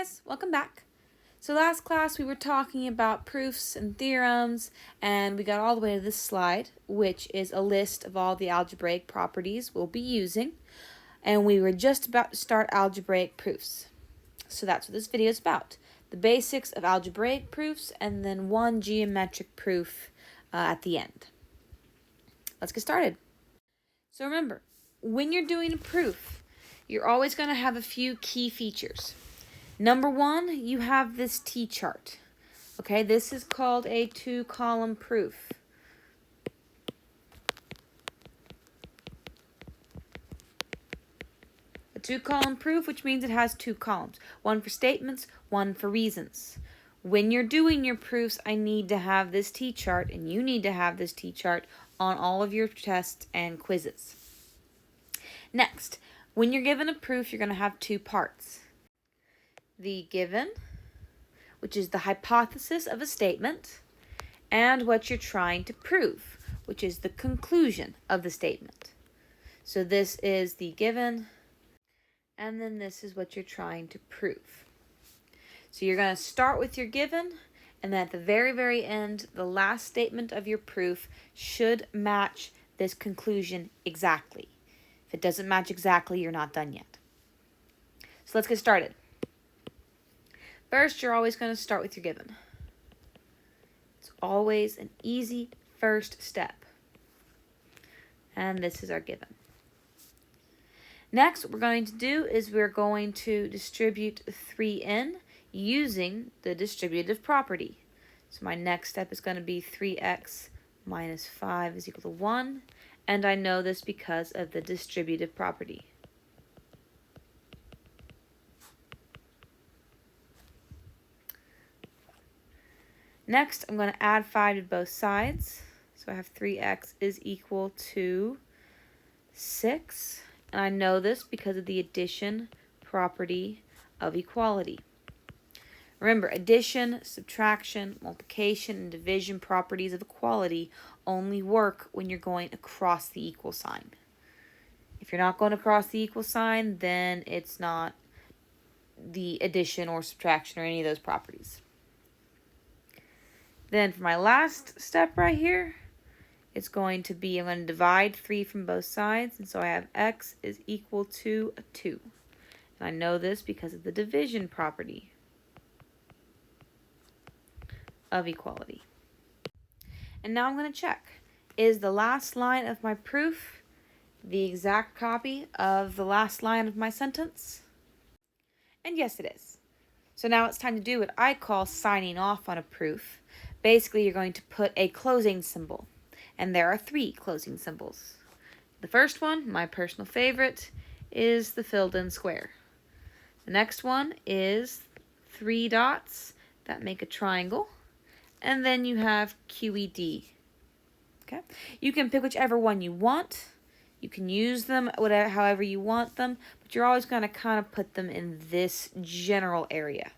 guys, welcome back. So last class we were talking about proofs and theorems, and we got all the way to this slide, which is a list of all the algebraic properties we'll be using, and we were just about to start algebraic proofs. So that's what this video is about, the basics of algebraic proofs and then one geometric proof at the end. Let's get started. So remember, when you're doing a proof, you're always going to have a few key features. Number one, you have this T-chart. Okay, this is called a two-column proof. A two-column proof, which means it has two columns. One for statements, one for reasons. When you're doing your proofs, I need to have this T-chart, and you need to have this T-chart on all of your tests and quizzes. Next, when you're given a proof, you're going to have two parts. The given, which is the hypothesis of a statement, and what you're trying to prove, which is the conclusion of the statement. So this is the given, and then this is what you're trying to prove. So you're going to start with your given, and then at the very, very end, the last statement of your proof should match this conclusion exactly. If it doesn't match exactly, you're not done yet. So let's get started. First, you're always going to start with your given. It's always an easy first step. And this is our given. Next, what we're going to do is we're going to distribute 3n using the distributive property. So my next step is going to be 3x minus 5 is equal to 1. And I know this because of the distributive property. Next, I'm going to add 5 to both sides. So I have 3x is equal to 6. And I know this because of the addition property of equality. Remember, addition, subtraction, multiplication, and division properties of equality only work when you're going across the equal sign. If you're not going across the equal sign, then it's not the addition or subtraction or any of those properties. Then for my last step right here, it's going to be, I'm going to divide 3 from both sides. And so I have x is equal to 2. And I know this because of the division property of equality. And now I'm going to check. Is the last line of my proof the exact copy of the last line of my sentence? And yes, it is. So now it's time to do what I call signing off on a proof. Basically, you're going to put a closing symbol. And there are 3 closing symbols. The first one, my personal favorite, is the filled in square. The next one is 3 dots that make a triangle. And then you have QED. Okay? You can pick whichever one you want. You can use them however you want them, but you're always going to kind of put them in this general area.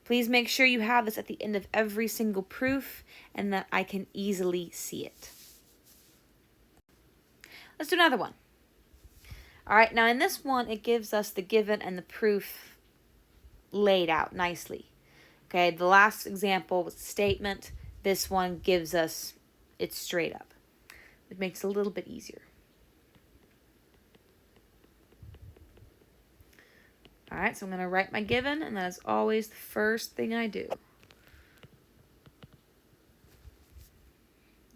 Please make sure you have this at the end of every single proof and that I can easily see it. Let's do another one. All right, now in this one, it gives us the given and the proof laid out nicely. Okay, the last example was a statement. This one gives us it straight up. It makes it a little bit easier. All right, so I'm going to write my given, and that is always the first thing I do.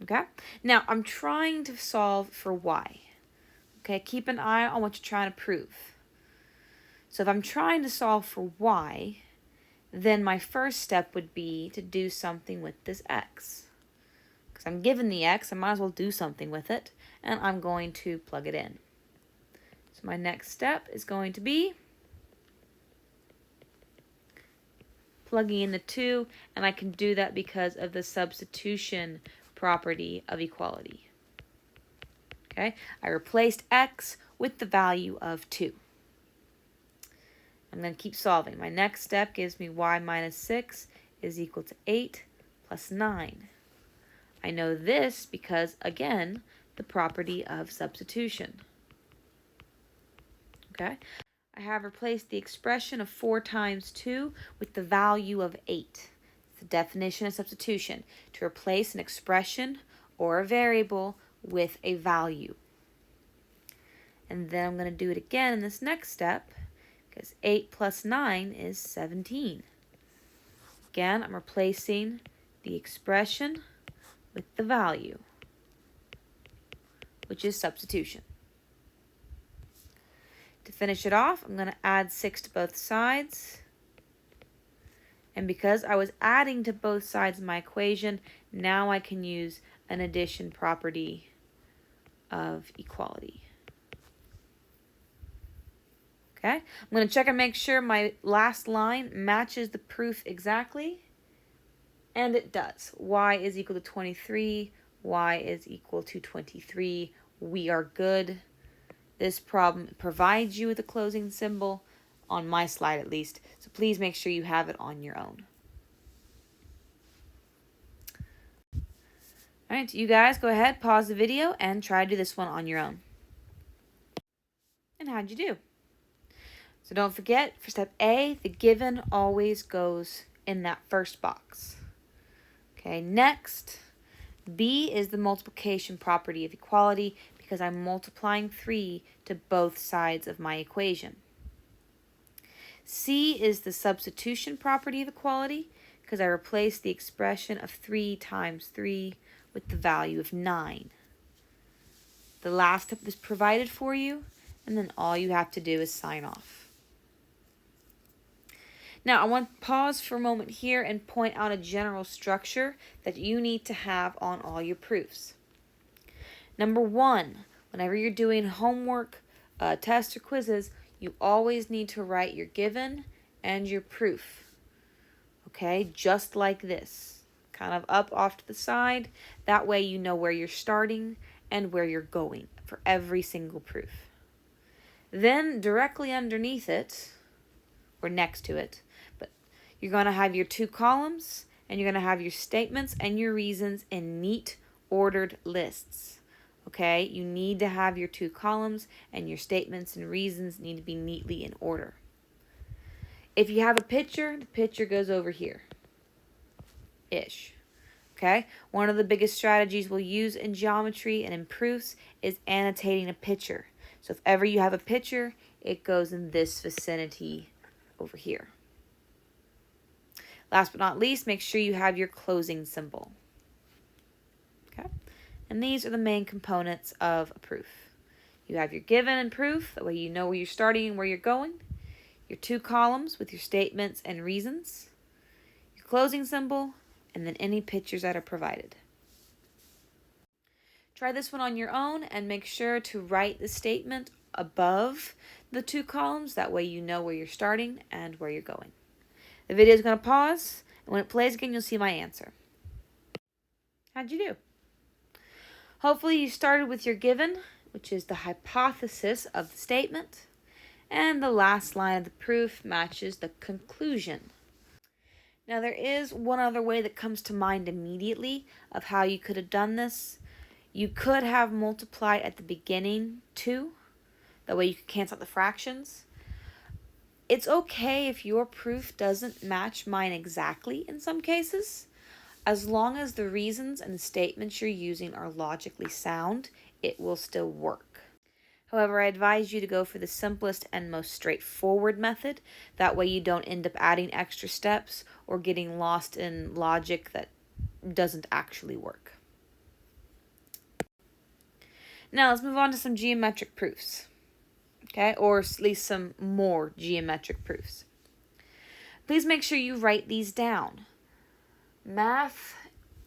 Okay, now I'm trying to solve for y. Okay, keep an eye on what you're trying to prove. So if I'm trying to solve for y, then my first step would be to do something with this x. Because I'm given the x, I might as well do something with it, and I'm going to plug it in. So my next step is going to be plugging in the 2, and I can do that because of the substitution property of equality. Okay, I replaced x with the value of 2. I'm going to keep solving. My next step gives me y minus 6 is equal to 8 plus 9. I know this because, again, the property of substitution. Okay, I have replaced the expression of 4 times 2 with the value of 8. It's the definition of substitution, to replace an expression or a variable with a value. And then I'm going to do it again in this next step, because 8 plus 9 is 17. Again, I'm replacing the expression with the value, which is substitution. To finish it off, I'm going to add 6 to both sides. And because I was adding to both sides of my equation, now I can use an addition property of equality. Okay, I'm going to check and make sure my last line matches the proof exactly. And it does. Y is equal to 23. Y is equal to 23. We are good. This problem provides you with a closing symbol, on my slide at least, so please make sure you have it on your own. All right, you guys go ahead, pause the video, and try to do this one on your own. And how'd you do? So don't forget, for step A, the given always goes in that first box. Okay, next, B is the multiplication property of equality, because I'm multiplying 3 to both sides of my equation. C is the substitution property of equality, because I replace the expression of 3 times 3 with the value of 9. The last step is provided for you, and then all you have to do is sign off. Now, I want to pause for a moment here and point out a general structure that you need to have on all your proofs. Number 1, whenever you're doing homework, tests, or quizzes, you always need to write your given and your proof. Okay, just like this. Kind of up off to the side. That way you know where you're starting and where you're going for every single proof. Then directly underneath it, or next to it, but you're going to have your 2 columns, and you're going to have your statements and your reasons in neat, ordered lists. Okay, you need to have your 2 columns, and your statements and reasons need to be neatly in order. If you have a picture, the picture goes over here. Ish. Okay, one of the biggest strategies we'll use in geometry and in proofs is annotating a picture. So if ever you have a picture, it goes in this vicinity over here. Last but not least, make sure you have your closing symbol. Okay, and these are the main components of a proof. You have your given and proof, that way you know where you're starting and where you're going. Your 2 columns with your statements and reasons. Your closing symbol, and then any pictures that are provided. Try this one on your own and make sure to write the statement above the 2 columns. That way you know where you're starting and where you're going. The video is going to pause, and when it plays again, you'll see my answer. How'd you do? Hopefully you started with your given, which is the hypothesis of the statement, and the last line of the proof matches the conclusion. Now there is one other way that comes to mind immediately of how you could have done this. You could have multiplied at the beginning 2. That way you could cancel out the fractions. It's okay if your proof doesn't match mine exactly in some cases. As long as the reasons and the statements you're using are logically sound, it will still work. However, I advise you to go for the simplest and most straightforward method. That way you don't end up adding extra steps or getting lost in logic that doesn't actually work. Now let's move on to some geometric proofs. Okay, or at least some more geometric proofs. Please make sure you write these down. Math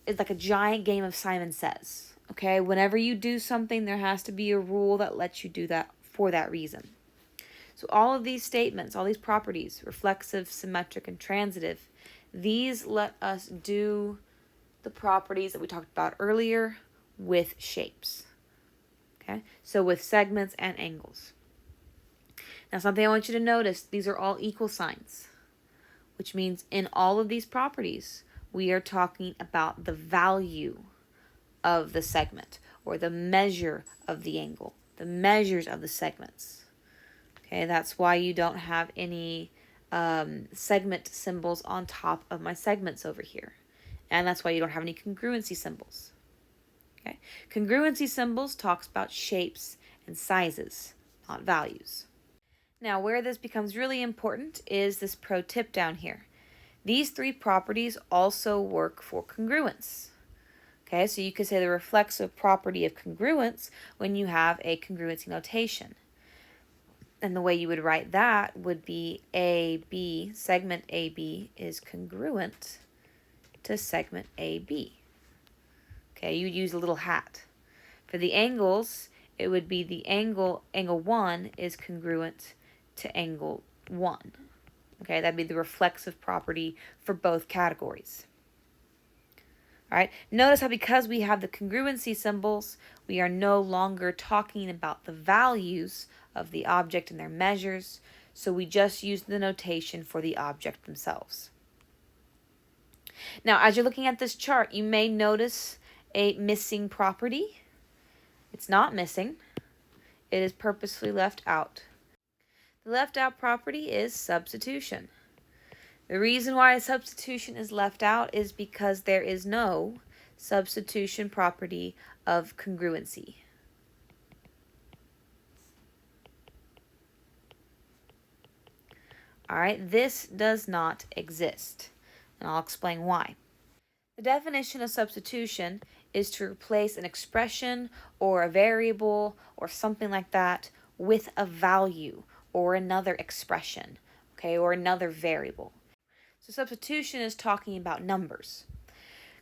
is like a giant game of Simon Says. Okay, whenever you do something, there has to be a rule that lets you do that for that reason. So all of these statements, all these properties, reflexive, symmetric, and transitive, these let us do the properties that we talked about earlier with shapes. Okay, so with segments and angles. Now something I want you to notice, these are all equal signs, which means in all of these properties, we are talking about the value of the segment or the measure of the angle, the measures of the segments. Okay, that's why you don't have any segment symbols on top of my segments over here. And that's why you don't have any congruency symbols. Okay, congruency symbols talks about shapes and sizes, not values. Now, where this becomes really important is this pro tip down here. These three properties also work for congruence. Okay, so you could say the reflexive property of congruence when you have a congruency notation. And the way you would write that would be AB, segment AB is congruent to segment AB. Okay, you'd use a little hat. For the angles, it would be the angle 1 is congruent to angle 1. Okay, that'd be the reflexive property for both categories. All right, notice how because we have the congruency symbols, we are no longer talking about the values of the object and their measures, so we just use the notation for the object themselves. Now, as you're looking at this chart, you may notice a missing property. It's not missing. It is purposefully left out. The left out property is substitution. The reason why a substitution is left out is because there is no substitution property of congruency. All right, this does not exist, and I'll explain why. The definition of substitution is to replace an expression or a variable or something like that with a value or another expression, okay, or another variable. So substitution is talking about numbers.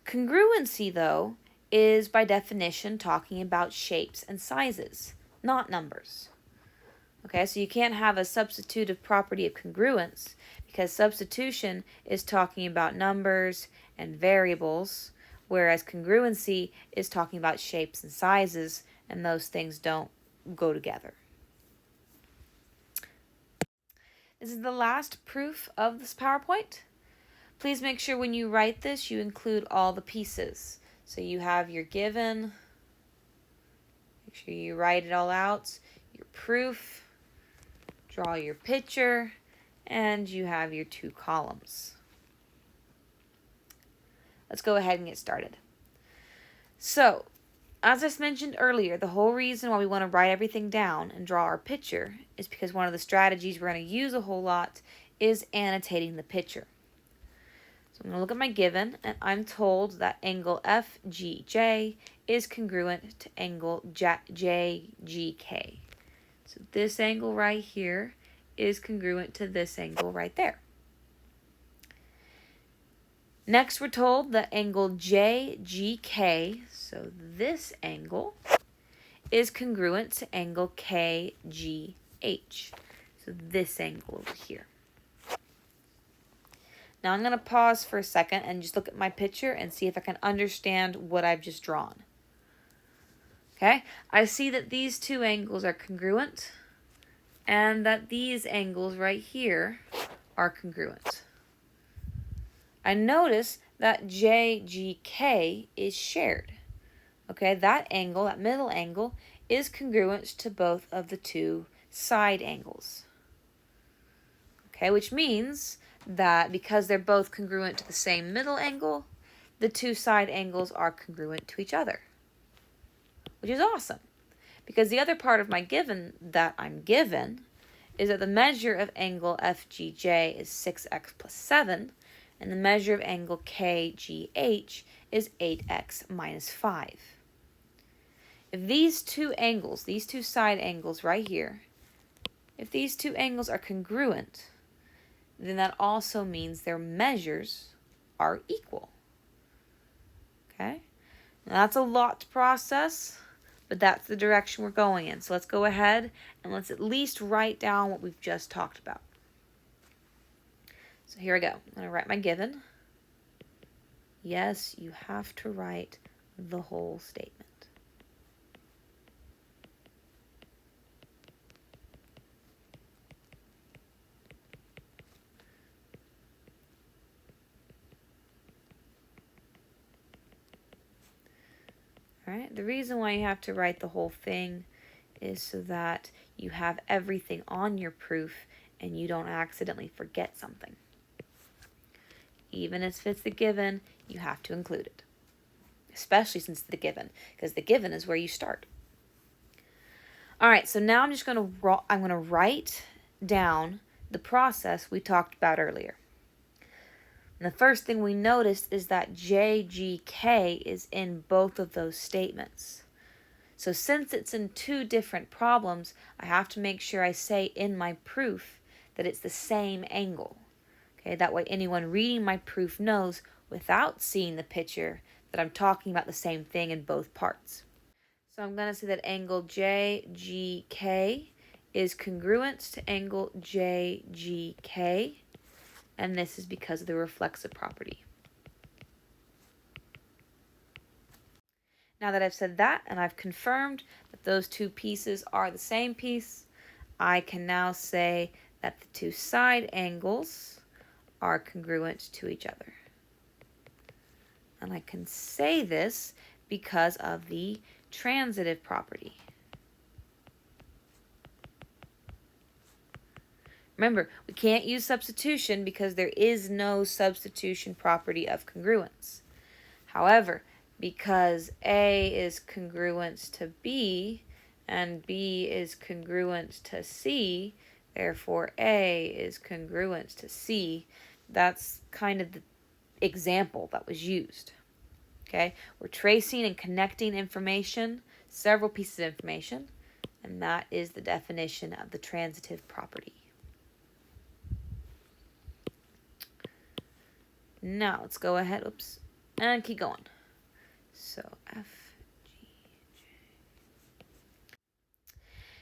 Congruency, though, is by definition talking about shapes and sizes, not numbers. Okay, so you can't have a substitutive property of congruence because substitution is talking about numbers and variables, whereas congruency is talking about shapes and sizes, and those things don't go together. This is the last proof of this PowerPoint. Please make sure when you write this, you include all the pieces. So you have your given, make sure you write it all out, your proof, draw your picture, and you have your 2 columns. Let's go ahead and get started. So, as I mentioned earlier, the whole reason why we want to write everything down and draw our picture is because one of the strategies we're going to use a whole lot is annotating the picture. So I'm going to look at my given, and I'm told that angle FGJ is congruent to angle JGK. So this angle right here is congruent to this angle right there. Next, we're told that angle JGK, so this angle, is congruent to angle KGH, so this angle over here. Now I'm going to pause for a second and just look at my picture and see if I can understand what I've just drawn. Okay, I see that these 2 angles are congruent and that these angles right here are congruent. I notice that JGK is shared. Okay, that angle, that middle angle, is congruent to both of the 2 side angles. Okay, which means that because they're both congruent to the same middle angle, the 2 side angles are congruent to each other, which is awesome. Because the other part of my given that I'm given is that the measure of angle FGJ is 6x plus 7, and the measure of angle KGH is 8x minus 5. If these 2 angles, these 2 side angles right here, if these 2 angles are congruent, then that also means their measures are equal. Okay? Now that's a lot to process, but that's the direction we're going in. So let's go ahead and let's at least write down what we've just talked about. So here I go. I'm going to write my given. Yes, you have to write the whole statement. All right. The reason why you have to write the whole thing is so that you have everything on your proof and you don't accidentally forget something. Even if it's the given, you have to include it. Especially since it's the given, because the given is where you start. All right, so now I'm going to write down the process we talked about earlier. And the first thing we noticed is that JGK is in both of those statements. So since it's in two different problems, I have to make sure I say in my proof that it's the same angle. Okay, that way anyone reading my proof knows without seeing the picture that I'm talking about the same thing in both parts. So I'm going to say that angle JGK is congruent to angle JGK, and this is because of the reflexive property. Now that I've said that and I've confirmed that those two pieces are the same piece, I can now say that the two side angles are congruent to each other. And I can say this because of the transitive property. Remember, we can't use substitution because there is no substitution property of congruence. However, because A is congruent to B and B is congruent to C, therefore A is congruent to C, that's kind of the example that was used. Okay, we're tracing and connecting information, several pieces of information, and that is the definition of the transitive property. Now let's go ahead, and keep going. So F, G, J.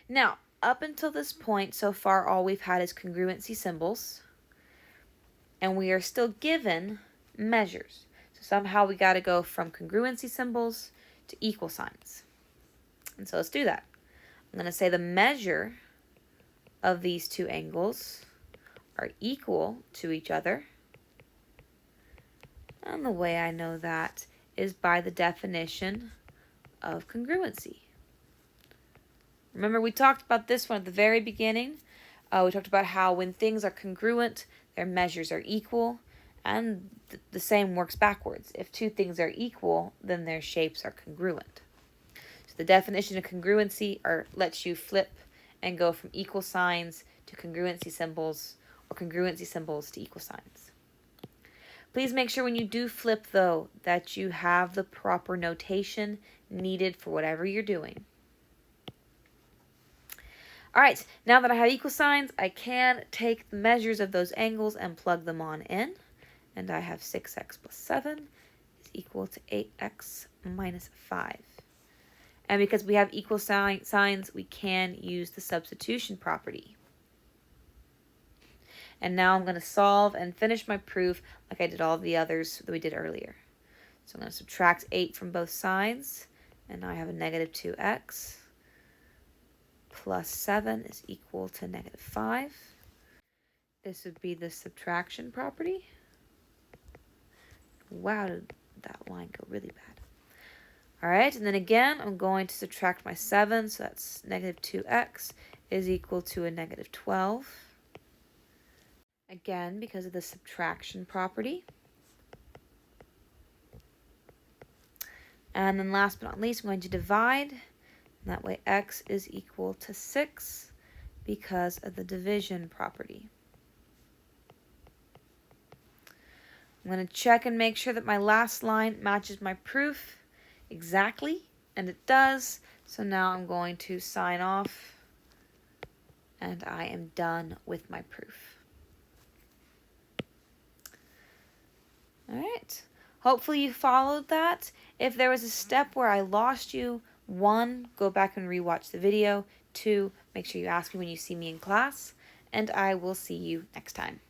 Now, up until this point, so far all we've had is congruency symbols, and we are still given measures. So somehow we got to go from congruency symbols to equal signs. And so let's do that. I'm going to say the measure of these two angles are equal to each other. And the way I know that is by the definition of congruency. Remember, we talked about this one at the very beginning. We talked about how when things are congruent, their measures are equal, and the same works backwards. If two things are equal, then their shapes are congruent. So the definition of congruency lets you flip and go from equal signs to congruency symbols, or congruency symbols to equal signs. Please make sure when you do flip, though, that you have the proper notation needed for whatever you're doing. All right, now that I have equal signs, I can take the measures of those angles and plug them on in. And I have 6x plus 7 is equal to 8x minus 5. And because we have equal signs, we can use the substitution property. And now I'm going to solve and finish my proof like I did all the others that we did earlier. So I'm going to subtract 8 from both sides, and now I have a negative 2x plus 7 is equal to negative 5. This would be the subtraction property. Wow, did that line go really bad. All right, and then again, I'm going to subtract my 7, so that's negative 2x is equal to a negative 12. Again, because of the subtraction property. And then last but not least, I'm going to divide. And that way x is equal to 6 because of the division property. I'm going to check and make sure that my last line matches my proof exactly, and it does. So now I'm going to sign off, and I am done with my proof. All right. Hopefully you followed that. If there was a step where I lost you, 1, go back and rewatch the video. 2, make sure you ask me when you see me in class, and I will see you next time.